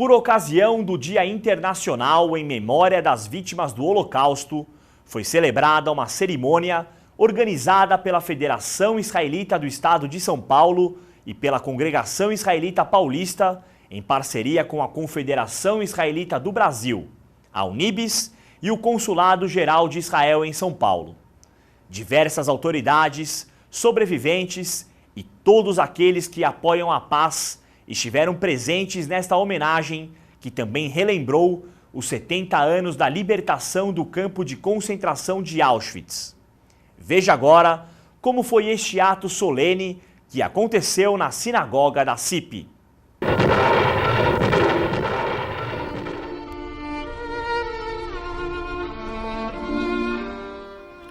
Por ocasião do Dia Internacional em Memória das Vítimas do Holocausto, foi celebrada uma cerimônia organizada pela Federação Israelita do Estado de São Paulo e pela Congregação Israelita Paulista, em parceria com a Confederação Israelita do Brasil, a Unibis e o Consulado Geral de Israel em São Paulo. Diversas autoridades, sobreviventes e todos aqueles que apoiam a paz estiveram presentes nesta homenagem, que também relembrou os 70 anos da libertação do campo de concentração de Auschwitz. Veja agora como foi este ato solene que aconteceu na sinagoga da CIP.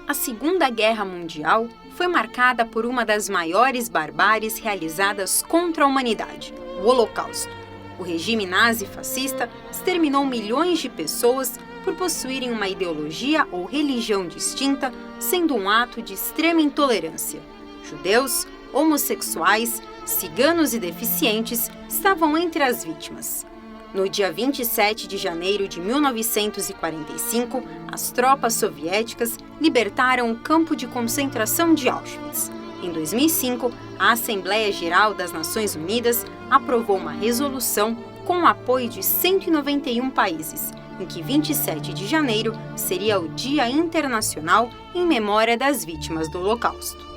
A Segunda Guerra Mundial foi marcada por uma das maiores barbáries realizadas contra a humanidade, o Holocausto. O regime nazi-fascista exterminou milhões de pessoas por possuírem uma ideologia ou religião distinta, sendo um ato de extrema intolerância. Judeus, homossexuais, ciganos e deficientes estavam entre as vítimas. No dia 27 de janeiro de 1945, as tropas soviéticas libertaram o campo de concentração de Auschwitz. Em 2005, a Assembleia Geral das Nações Unidas aprovou uma resolução com o apoio de 191 países, em que 27 de janeiro seria o Dia Internacional em memória das vítimas do Holocausto.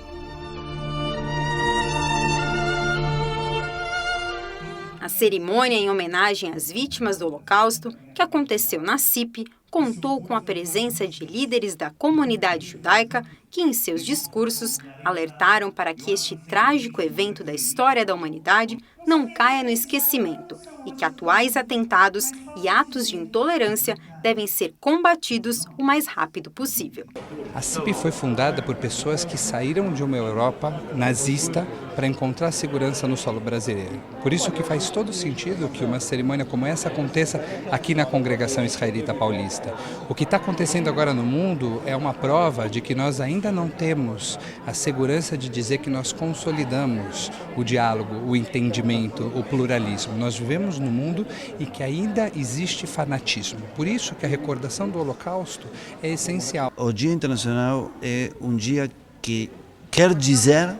A cerimônia em homenagem às vítimas do Holocausto, que aconteceu na CIP, contou com a presença de líderes da comunidade judaica que, em seus discursos, alertaram para que este trágico evento da história da humanidade não caia no esquecimento e que atuais atentados e atos de intolerância devem ser combatidos o mais rápido possível. A CIP foi fundada por pessoas que saíram de uma Europa nazista para encontrar segurança no solo brasileiro. Por isso que faz todo sentido que uma cerimônia como essa aconteça aqui na Congregação Israelita Paulista. O que está acontecendo agora no mundo é uma prova de que nós ainda não temos a segurança de dizer que nós consolidamos o diálogo, o entendimento, o pluralismo. Nós vivemos num mundo em que ainda existe fanatismo. Por isso que a recordação do Holocausto é essencial. O Dia Internacional é um dia que quer dizer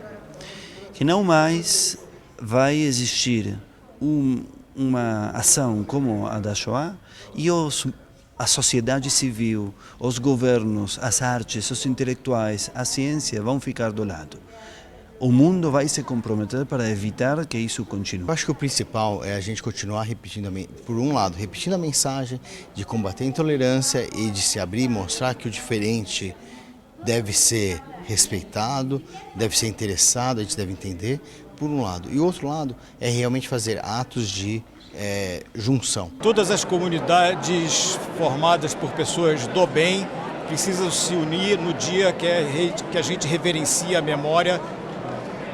que não mais vai existir uma ação como a da Shoah e a sociedade civil, os governos, as artes, os intelectuais, a ciência vão ficar do lado. O mundo vai se comprometer para evitar que isso continue. Eu acho que o principal é a gente continuar repetindo, por um lado, repetindo a mensagem de combater a intolerância e de se abrir e mostrar que o diferente deve ser respeitado, deve ser interessado, a gente deve entender, por um lado. E o outro lado é realmente fazer atos de junção. Todas as comunidades formadas por pessoas do bem precisam se unir no dia que a gente reverencia a memória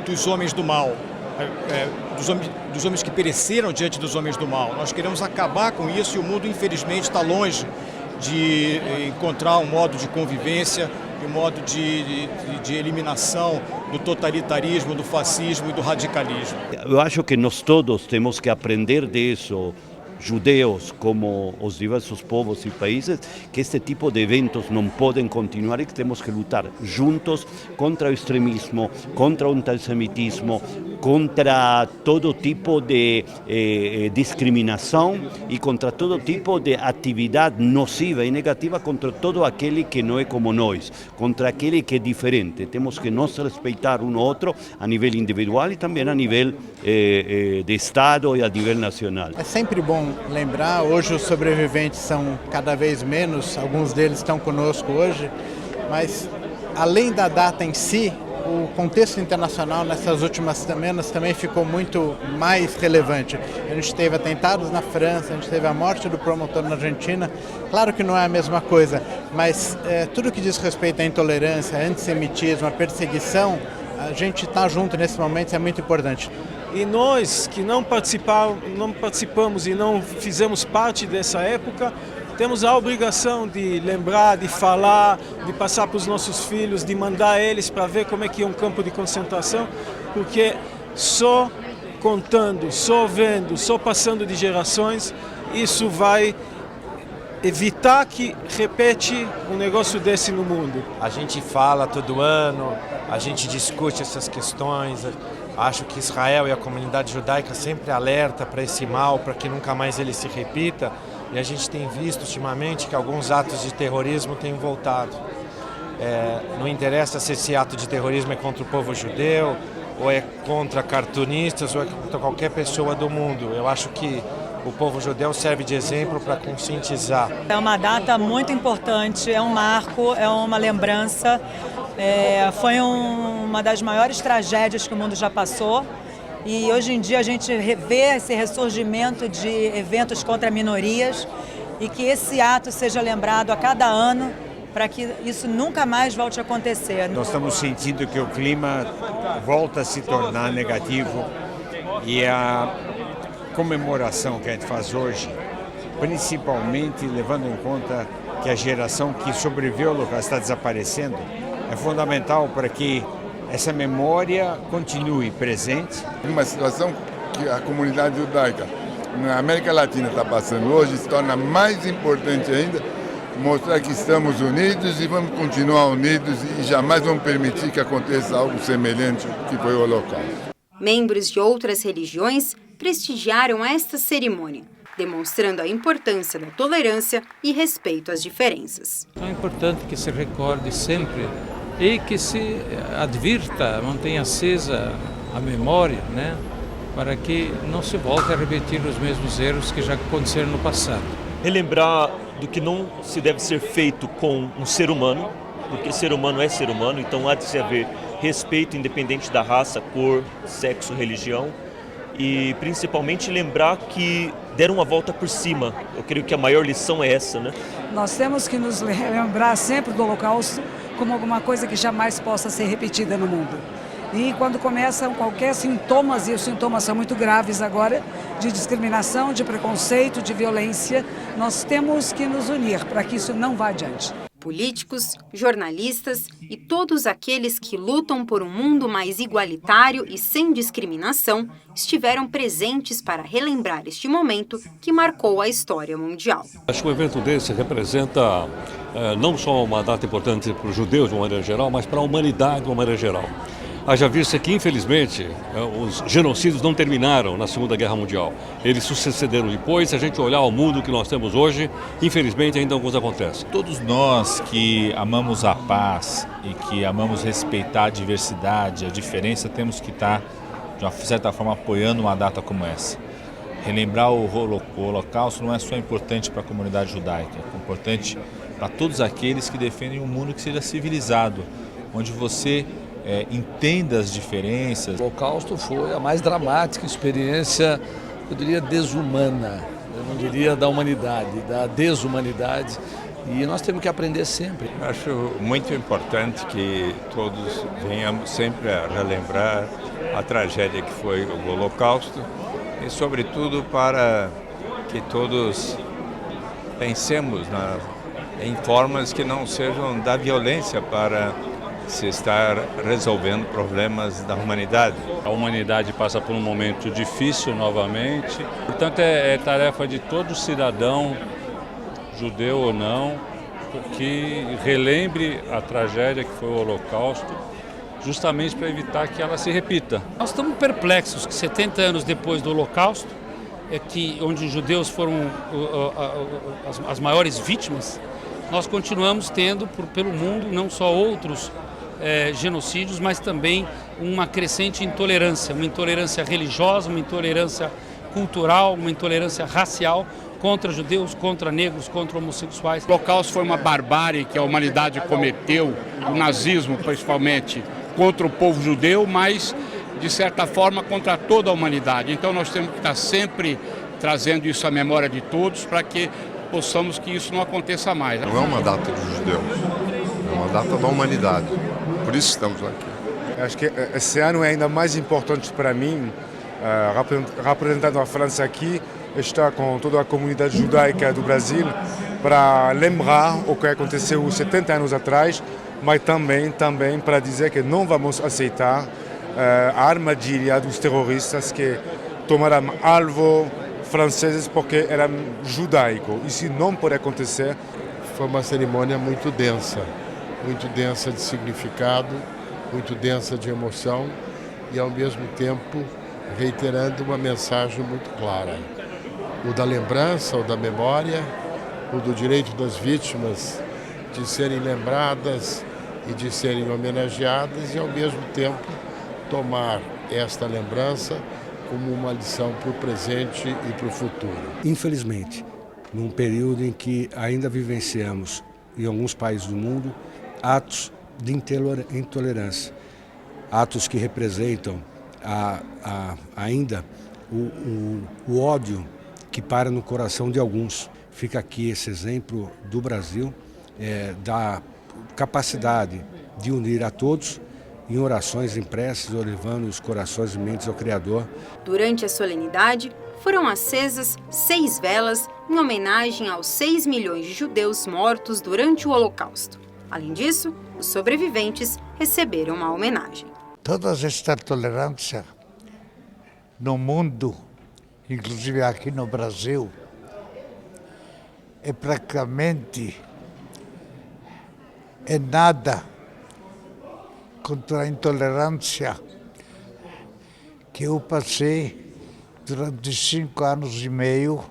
dos homens do mal, dos homens que pereceram diante dos homens do mal. Nós queremos acabar com isso e o mundo, infelizmente, está longe de encontrar um modo de convivência, um modo de eliminação do totalitarismo, do fascismo e do radicalismo. Eu acho que nós todos temos que aprender disso, judeus como os diversos povos e países, que este tipo de eventos não podem continuar e que temos que lutar juntos contra o extremismo, contra o antissemitismo, contra todo tipo de discriminação e contra todo tipo de atividade nociva e negativa contra todo aquele que não é como nós, contra aquele que é diferente. Temos que nos respeitar um ao outro a nível individual e também a nível de Estado e a nível nacional. É sempre bom lembrar, hoje os sobreviventes são cada vez menos, alguns deles estão conosco hoje, mas além da data em si, o contexto internacional nessas últimas semanas também ficou muito mais relevante. A gente teve atentados na França, a gente teve a morte do promotor na Argentina. Claro que não é a mesma coisa, mas tudo que diz respeito à intolerância, à antissemitismo, à perseguição, a gente está junto nesse momento, isso é muito importante. E nós que não participamos e não fizemos parte dessa época, temos a obrigação de lembrar, de falar, de passar para os nossos filhos, de mandar eles para ver como é que é um campo de concentração, porque só contando, só vendo, só passando de gerações, isso vai evitar que repete um negócio desse no mundo. A gente fala todo ano, a gente discute essas questões. Acho que Israel e a comunidade judaica sempre alerta para esse mal, para que nunca mais ele se repita. E a gente tem visto ultimamente que alguns atos de terrorismo têm voltado. Não interessa se esse ato de terrorismo é contra o povo judeu, ou é contra cartunistas, ou é contra qualquer pessoa do mundo. Eu acho que o povo judeu serve de exemplo para conscientizar. É uma data muito importante, é um marco, é uma lembrança. Foi uma das maiores tragédias que o mundo já passou. E hoje em dia a gente vê esse ressurgimento de eventos contra minorias e que esse ato seja lembrado a cada ano para que isso nunca mais volte a acontecer. Nós estamos sentindo que o clima volta a se tornar negativo e a comemoração que a gente faz hoje, principalmente levando em conta que a geração que sobreviveu ao local está desaparecendo, é fundamental para que essa memória continue presente. Uma situação que a comunidade judaica na América Latina está passando hoje se torna mais importante ainda, mostrar que estamos unidos e vamos continuar unidos e jamais vamos permitir que aconteça algo semelhante que foi o Holocausto. Membros de outras religiões prestigiaram esta cerimônia, demonstrando a importância da tolerância e respeito às diferenças. É importante que se recorde sempre e que se advirta, mantenha acesa a memória, né, para que não se volte a repetir os mesmos erros que já aconteceram no passado. Relembrar do que não se deve ser feito com um ser humano, porque ser humano é ser humano, então há de se haver respeito independente da raça, cor, sexo, religião. E principalmente lembrar que deram uma volta por cima. Eu creio que a maior lição é essa, né? Nós temos que nos lembrar sempre do Holocausto como alguma coisa que jamais possa ser repetida no mundo. E quando começam qualquer sintomas, e os sintomas são muito graves agora, de discriminação, de preconceito, de violência, nós temos que nos unir para que isso não vá adiante. Políticos, jornalistas e todos aqueles que lutam por um mundo mais igualitário e sem discriminação estiveram presentes para relembrar este momento que marcou a história mundial. Acho que um evento desse representa não só uma data importante para os judeus de uma maneira geral, mas para a humanidade de uma maneira geral. Haja vista que, infelizmente, os genocídios não terminaram na Segunda Guerra Mundial. Eles sucederam depois. Se a gente olhar o mundo que nós temos hoje, infelizmente ainda alguns acontecem. Todos nós que amamos a paz e que amamos respeitar a diversidade, a diferença, temos que estar, de uma certa forma, apoiando uma data como essa. Relembrar o Holocausto não é só importante para a comunidade judaica, é importante para todos aqueles que defendem um mundo que seja civilizado, onde você entenda as diferenças. O Holocausto foi a mais dramática experiência, eu diria, desumana, eu não diria da humanidade, da desumanidade, e nós temos que aprender sempre. Acho muito importante que todos venhamos sempre a relembrar a tragédia que foi o Holocausto e, sobretudo, para que todos pensemos em formas que não sejam da violência para se estar resolvendo problemas da humanidade. A humanidade passa por um momento difícil novamente, portanto é tarefa de todo cidadão, judeu ou não, que relembre a tragédia que foi o Holocausto, justamente para evitar que ela se repita. Nós estamos perplexos que 70 anos depois do Holocausto, onde os judeus foram as maiores vítimas, nós continuamos tendo pelo mundo não só outros genocídios, mas também uma crescente intolerância, uma intolerância religiosa, uma intolerância cultural, uma intolerância racial contra judeus, contra negros, contra homossexuais. O Holocausto foi uma barbárie que a humanidade cometeu, o nazismo principalmente, contra o povo judeu, mas de certa forma contra toda a humanidade. Então nós temos que estar sempre trazendo isso à memória de todos para que possamos que isso não aconteça mais. Não é uma data dos judeus, é uma data da humanidade. Por isso estamos aqui. Acho que esse ano é ainda mais importante para mim, representando a França aqui, estar com toda a comunidade judaica do Brasil para lembrar o que aconteceu 70 anos atrás, mas também para dizer que não vamos aceitar a armadilha dos terroristas que tomaram alvo franceses porque eram judaicos. Isso não pode acontecer. Foi uma cerimônia muito densa de significado, muito densa de emoção e, ao mesmo tempo, reiterando uma mensagem muito clara. O da lembrança, o da memória, o do direito das vítimas de serem lembradas e de serem homenageadas e, ao mesmo tempo, tomar esta lembrança como uma lição para o presente e para o futuro. Infelizmente, num período em que ainda vivenciamos, em alguns países do mundo, atos de intolerância, atos que representam ainda o ódio que para no coração de alguns. Fica aqui esse exemplo do Brasil, da capacidade de unir a todos em orações, em preces, elevando os corações e mentes ao Criador. Durante a solenidade, foram acesas 6 velas em homenagem aos 6 milhões de judeus mortos durante o Holocausto. Além disso, os sobreviventes receberam uma homenagem. Toda esta tolerância no mundo, inclusive aqui no Brasil, é praticamente nada contra a intolerância que eu passei durante 5 anos e meio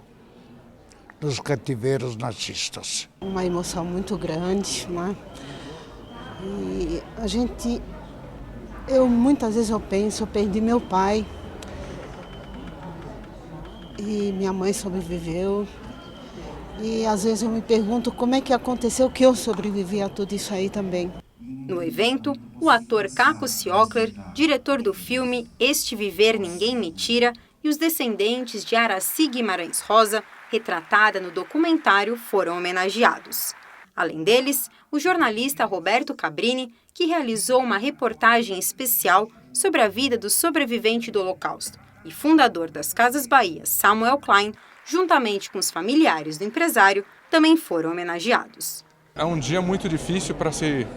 nos cativeiros nazistas. Uma emoção muito grande, né? E muitas vezes eu penso, eu perdi meu pai e minha mãe sobreviveu. E às vezes eu me pergunto como é que aconteceu que eu sobrevivi a tudo isso aí também. No evento, o ator Caco Ciocler, diretor do filme Este Viver Ninguém Me Tira, e os descendentes de Aracy Guimarães Rosa, retratada no documentário, foram homenageados. Além deles, o jornalista Roberto Cabrini, que realizou uma reportagem especial sobre a vida do sobrevivente do Holocausto, e fundador das Casas Bahia, Samuel Klein, juntamente com os familiares do empresário, também foram homenageados. É um dia muito difícil para se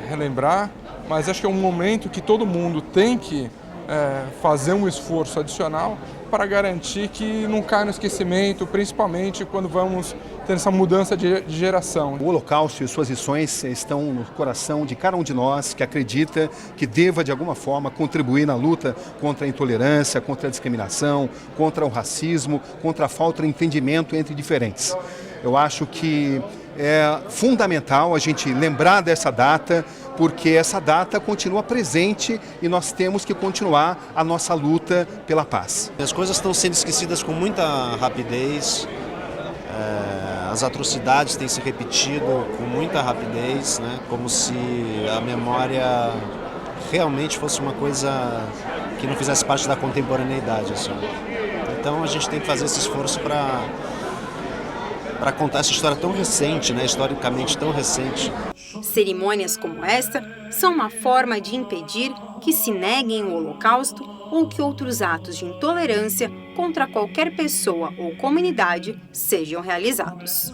relembrar, mas acho que é um momento que todo mundo tem que fazer um esforço adicional para garantir que não caia no esquecimento, principalmente quando vamos ter essa mudança de geração. O Holocausto e suas lições estão no coração de cada um de nós que acredita que deva, de alguma forma, contribuir na luta contra a intolerância, contra a discriminação, contra o racismo, contra a falta de entendimento entre diferentes. Eu acho que é fundamental a gente lembrar dessa data, porque essa data continua presente e nós temos que continuar a nossa luta pela paz. As coisas estão sendo esquecidas com muita rapidez, as atrocidades têm se repetido com muita rapidez, né? Como se a memória realmente fosse uma coisa que não fizesse parte da contemporaneidade. Assim. Então a gente tem que fazer esse esforço para contar essa história tão recente, né? Historicamente tão recente. Cerimônias como esta são uma forma de impedir que se neguem o Holocausto ou que outros atos de intolerância contra qualquer pessoa ou comunidade sejam realizados.